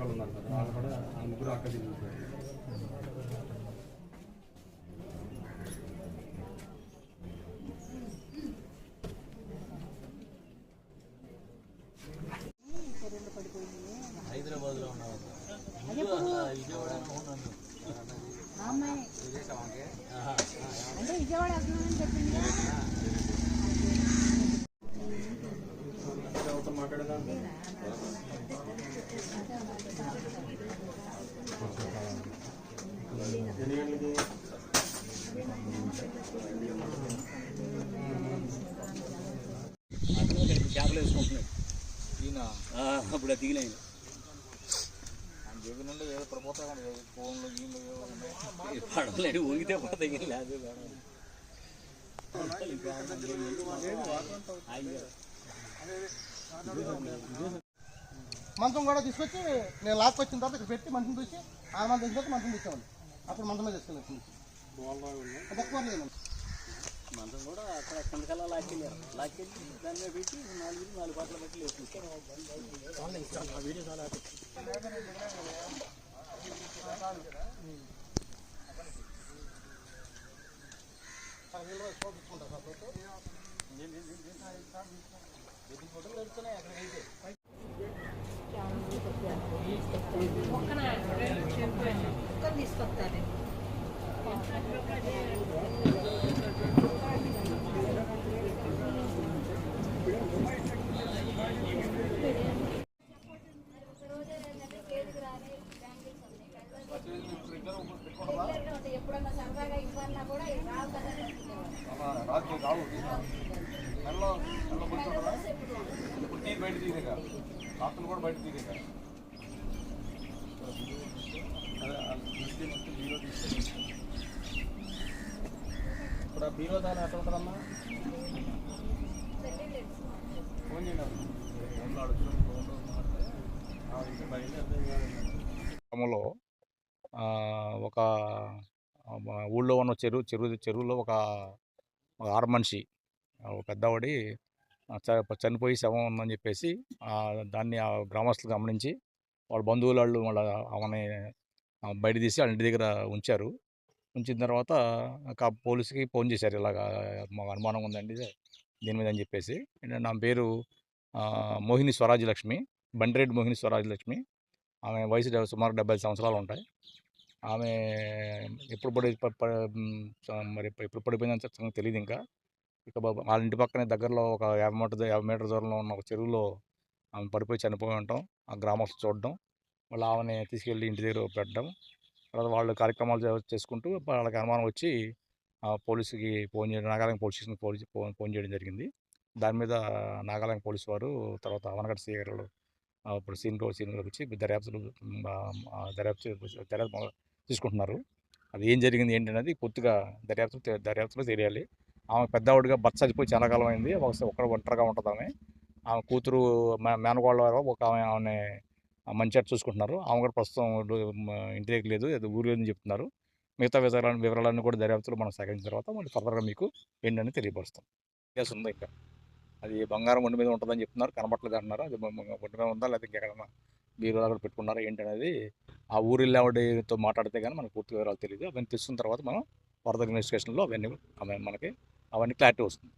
వాళ్ళు ఉన్నారు కదా, వాళ్ళు కూడా ఆ ముగ్గురు అక్క దిగుతారు. హైదరాబాద్లో ఉన్నాను, అంటే విజయవాడ వస్తున్నానని చెప్పింది. మాట్లాడదా ఎన్ని గంటలకి? చేపలు వేసుకుంటున్నాడు ఈయన. అప్పుడు దిగినాయి జగన్ నుండి ఏదో ప్రపోతా ఫోన్లు గీళ్ళు పడవలేడు, ఊగితే పోతాయి లేదు. మంచం కూడా తీసుకొచ్చి నేను లాక్కొచ్చిన తర్వాత ఇక్కడ పెట్టి మంచం చూసి ఆ మంచం తీసుకొచ్చి మంచం తెచ్చేవాళ్ళు. అప్పుడు మంచం మీద తీసుకెళ్ళి మంచం కూడా అక్కడ కిందకల్లా లాక్కెళ్ళారు. లాక్కెళ్ళి దాని మీద పెట్టి 4 పాటలు బట్టి వేసుకుంటారు. తీసుకొస్తాను. ఎప్పుడన్నా సరదాగా ఇవ్వన్నా కూడా రావు నెలలో బయట తీరేక రాత్రులు కూడా బయట తీరేక ఇప్పుడు ఆ బీరో దాని ఎట్లా ఉంటుందమ్మా? ఫోన్ చేయండి. గ్రామంలో ఒక ఊళ్ళో ఉన్న చెరువులో ఒక ఆడ మనిషి, ఒక పెద్దవాడి చనిపోయి శవం ఉందని చెప్పేసి దాన్ని ఆ గ్రామస్తులు గమనించి వాళ్ళ బంధువుల వాళ్ళు ఆమెని బయట తీసి వాళ్ళ ఇంటి దగ్గర ఉంచారు. ఉంచిన తర్వాత పోలీసుకి ఫోన్ చేశారు, ఇలాగా మాకు అనుమానం ఉందండి దీని మీద అని చెప్పేసి. నా పేరు మోహిని స్వరాజ్యలక్ష్మి, బండిరెడ్డి మోహిని స్వరాజ్యలక్ష్మి. ఆమె వయసు సుమారు 75 సంవత్సరాలు ఉంటాయి. ఆమె ఎప్పుడు పడిపోయిందని సంగతి తెలియదు. ఇంకా వాళ్ళ ఇంటి పక్కనే దగ్గరలో ఒక 50 మీటర్ దూరంలో ఉన్న ఒక చెరువులో ఆమె పడిపోయి చనిపోయి ఉంటాం. ఆ గ్రామస్తులు చూడడం, వాళ్ళు ఆమెని తీసుకెళ్ళి ఇంటి దగ్గర పెట్టడం, తర్వాత వాళ్ళు కార్యక్రమాలు చేసుకుంటూ వాళ్ళకి అనుమానం వచ్చి పోలీసుకి ఫోన్ చేయడం, నాగాలంక పోలీస్ స్టేషన్కి ఫోన్ చేయడం జరిగింది. దాని మీద నాగాలంక పోలీసు వారు, తర్వాత అవనగడ్డ సిఐ గారు ఇప్పుడు సీన్లోకి వచ్చి దర్యాప్తు తీసుకుంటున్నారు. అది ఏం జరిగింది ఏంటి అనేది పూర్తిగా దర్యాప్తులో తెలియాలి. ఆమె పెద్దవాడిగా భర్త చనిపోయి చాలా కాలం అయింది. ఒక్కడ ఒంటరిగా ఉంటుంది ఆమె. ఆమె కూతురు మేనగోళ్ళ ఒక ఆమె మంచిగా చూసుకుంటున్నారు. ఆమె కూడా ప్రస్తుతం ఇంటి దగ్గర లేదు, అది ఊరిలో అని చెప్తున్నారు. మిగతా వివరాలన్నీ కూడా దర్యాప్తులో మనం సేకరించిన తర్వాత మళ్ళీ ఫర్దర్గా మీకు ఏంటని తెలియపరుస్తాం. కేసు ఉంది ఇంకా, అది బంగారం ఒంటి మీద ఉంటుందని చెప్తున్నారు, కనబట్టలేదు అంటున్నారు. అది ఒంటి మీద ఉందా లేదా ఇంకెక్కడన్నా బీరువాలో కూడా పెట్టుకున్నారా ఏంటనేది ఆ ఊరి ఆవిడతో మాట్లాడితే కానీ మనకు పూర్తి వివరాలు తెలియదు. అవన్నీ తెలుసుకున్న తర్వాత మనం ఫర్దర్ ఇన్వెస్టిగేషన్లో అవన్నీ క్లారిటీ వస్తుంది.